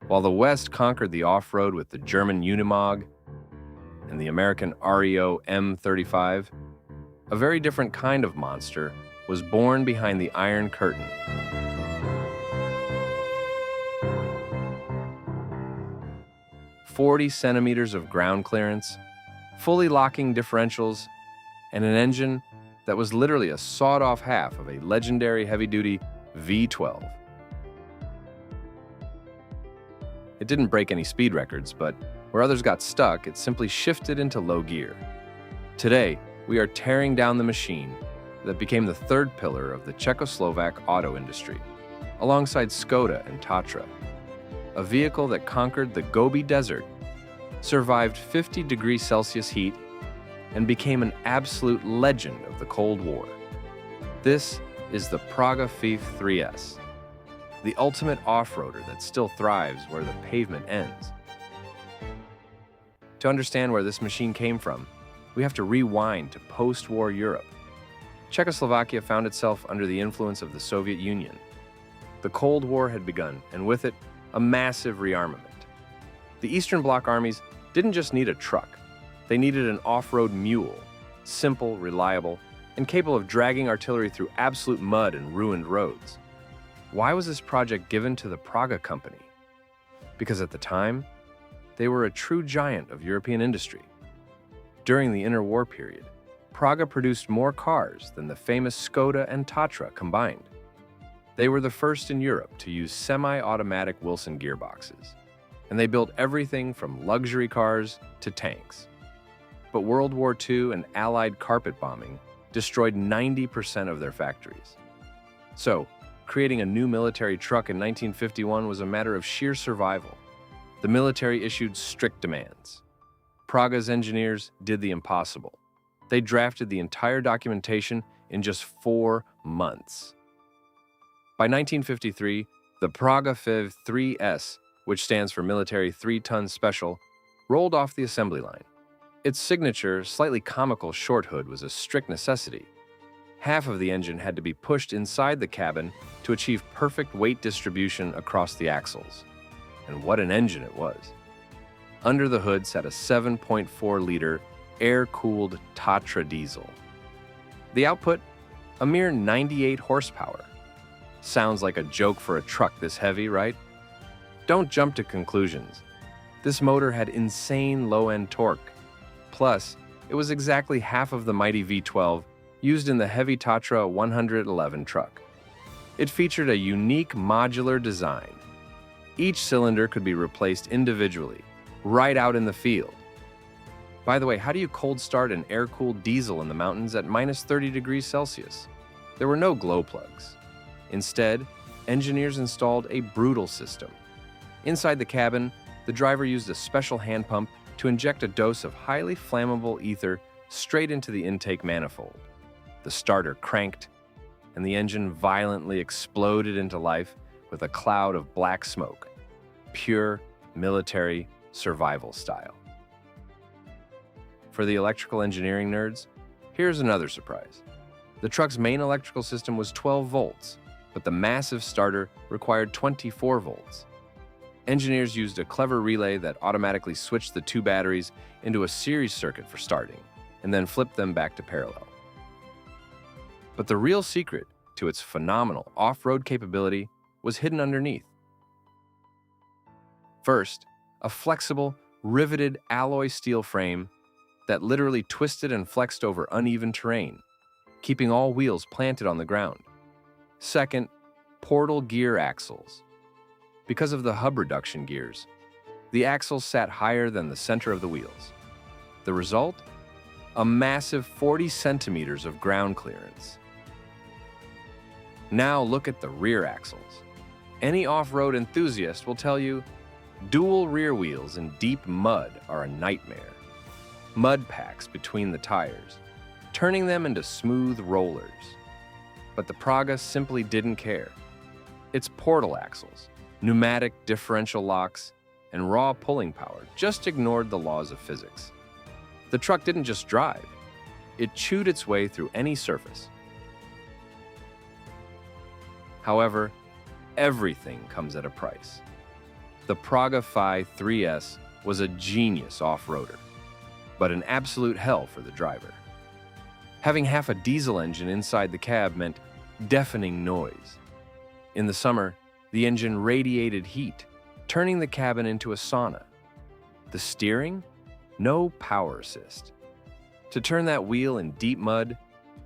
While the West conquered the off-road with the German Unimog and the American REO M35, a very different kind of monster was born behind the Iron Curtain. "40 centimeters of ground clearance, fully locking differentials, and an engine that was literally a sawed-off half of a legendary heavy-duty V12. It didn't break any speed records, but where others got stuck, it simply shifted into low gear. Today, we are tearing down the machine that became the third pillar of the Czechoslovak auto industry, alongside Skoda and Tatra. A vehicle that conquered the Gobi Desert, survived 50 degrees Celsius heat, and became an absolute legend of the Cold War. This is the Praga V3S, the ultimate off-roader that still thrives where the pavement ends. To understand where this machine came from, we have to rewind to post-war Europe. Czechoslovakia found itself under the influence of the Soviet Union. The Cold War had begun, and with it, a massive rearmament. The Eastern Bloc armies didn't just need a truck. They needed an off-road mule, simple, reliable, and capable of dragging artillery through absolute mud and ruined roads. Why was this project given to the Praga company? Because at the time, they were a true giant of European industry. During the interwar period, Praga produced more cars than the famous Skoda and Tatra combined. They were the first in Europe to use semi-automatic Wilson gearboxes, and they built everything from luxury cars to tanks. But World War II and Allied carpet bombing destroyed 90% of their factories. So, creating a new military truck in 1951 was a matter of sheer survival. The military issued strict demands. Praga's engineers did the impossible. They drafted the entire documentation in just 4 months. By 1953, the Praga V3S, which stands for Military 3-Ton Special, rolled off the assembly line. Its signature, slightly comical short hood was a strict necessity. Half of the engine had to be pushed inside the cabin to achieve perfect weight distribution across the axles. And what an engine it was. Under the hood sat a 7.4-liter air-cooled Tatra diesel. The output? A mere 98 horsepower. Sounds like a joke for a truck this heavy, right? Don't jump to conclusions. This motor had insane low-end torque. Plus, it was exactly half of the mighty V12 used in the heavy Tatra 111 truck. It featured a unique modular design. Each cylinder could be replaced individually, right out in the field. By the way, how do you cold start an air-cooled diesel in the mountains at minus 30 degrees Celsius? There were no glow plugs. Instead, engineers installed a brutal system. Inside the cabin, the driver used a special hand pump to inject a dose of highly flammable ether straight into the intake manifold. The starter cranked, and the engine violently exploded into life with a cloud of black smoke, pure military survival style. For the electrical engineering nerds, here's another surprise. The truck's main electrical system was 12 volts, but the massive starter required 24 volts. Engineers used a clever relay that automatically switched the 2 batteries into a series circuit for starting, and then flipped them back to parallel. But the real secret to its phenomenal off-road capability was hidden underneath. First, a flexible, riveted alloy steel frame that literally twisted and flexed over uneven terrain, keeping all wheels planted on the ground. Second, portal gear axles. Because of the hub reduction gears, the axles sat higher than the center of the wheels. The result? A massive 40 centimeters of ground clearance. Now look at the rear axles. Any off-road enthusiast will tell you, dual rear wheels in deep mud are a nightmare. Mud packs between the tires, turning them into smooth rollers. But the Praga simply didn't care. Its portal axles, pneumatic differential locks, and raw pulling power just ignored the laws of physics. The truck didn't just drive, it chewed its way through any surface. However, everything comes at a price. The Praga V3S was a genius off-roader, but an absolute hell for the driver. Having half a diesel engine inside the cab meant deafening noise. In the summer, the engine radiated heat, turning the cabin into a sauna. The steering? No power assist. To turn that wheel in deep mud,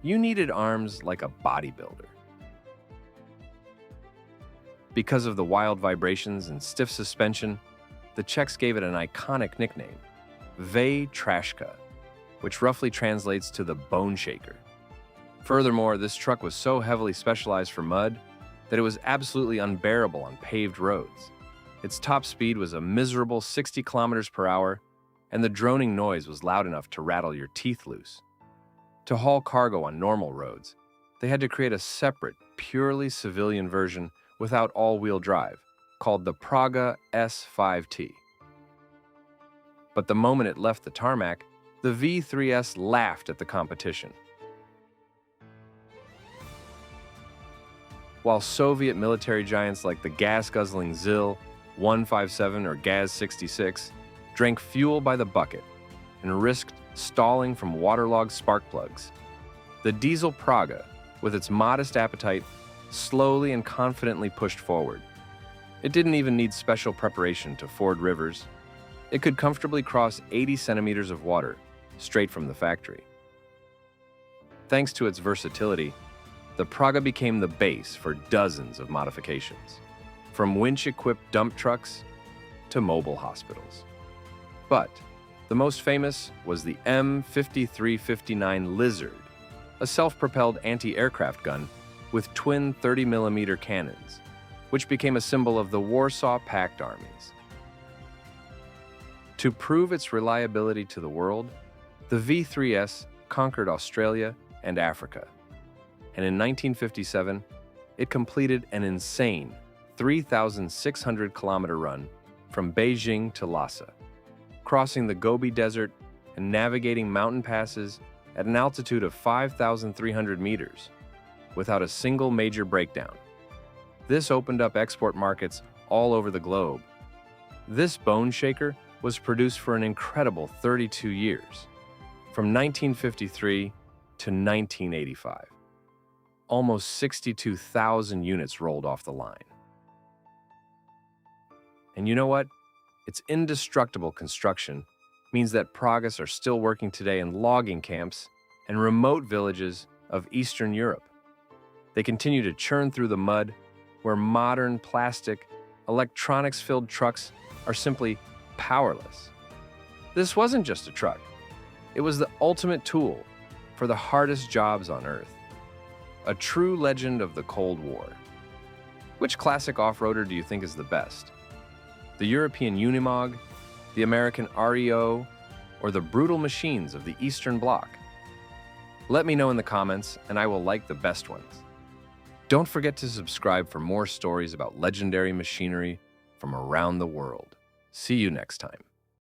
you needed arms like a bodybuilder. Because of the wild vibrations and stiff suspension, the Czechs gave it an iconic nickname, V3S, which roughly translates to the bone shaker. Furthermore, this truck was so heavily specialized for mud that it was absolutely unbearable on paved roads. Its top speed was a miserable 60 kilometers per hour, and the droning noise was loud enough to rattle your teeth loose. To haul cargo on normal roads, they had to create a separate, purely civilian version without all-wheel drive, called the Praga S5T. But the moment it left the tarmac, the V3S laughed at the competition. While Soviet military giants like the gas-guzzling ZIL 157 or Gaz 66 drank fuel by the bucket and risked stalling from waterlogged spark plugs, the diesel Praga, with its modest appetite, slowly and confidently pushed forward. It didn't even need special preparation to ford rivers. It could comfortably cross 80 centimeters of water straight from the factory. Thanks to its versatility, the Praga became the base for dozens of modifications, from winch-equipped dump trucks to mobile hospitals. But the most famous was the M5359 Lizard, a self-propelled anti-aircraft gun with twin 30mm cannons, which became a symbol of the Warsaw Pact armies. To prove its reliability to the world, the V3S conquered Australia and Africa, and in 1957, it completed an insane 3,600-kilometer run from Beijing to Lhasa, crossing the Gobi Desert and navigating mountain passes at an altitude of 5,300 meters without a single major breakdown. This opened up export markets all over the globe. This bone shaker was produced for an incredible 32 years, from 1953 to 1985. Almost 62,000 units rolled off the line. And you know what? Its indestructible construction means that Pragas are still working today in logging camps and remote villages of Eastern Europe. They continue to churn through the mud where modern plastic, electronics-filled trucks are simply powerless. This wasn't just a truck. It was the ultimate tool for the hardest jobs on Earth. A true legend of the Cold War. Which classic off-roader do you think is the best? The European Unimog, the American REO, or the brutal machines of the Eastern Bloc? Let me know in the comments, and I will like the best ones. Don't forget to subscribe for more stories about legendary machinery from around the world. See you next time.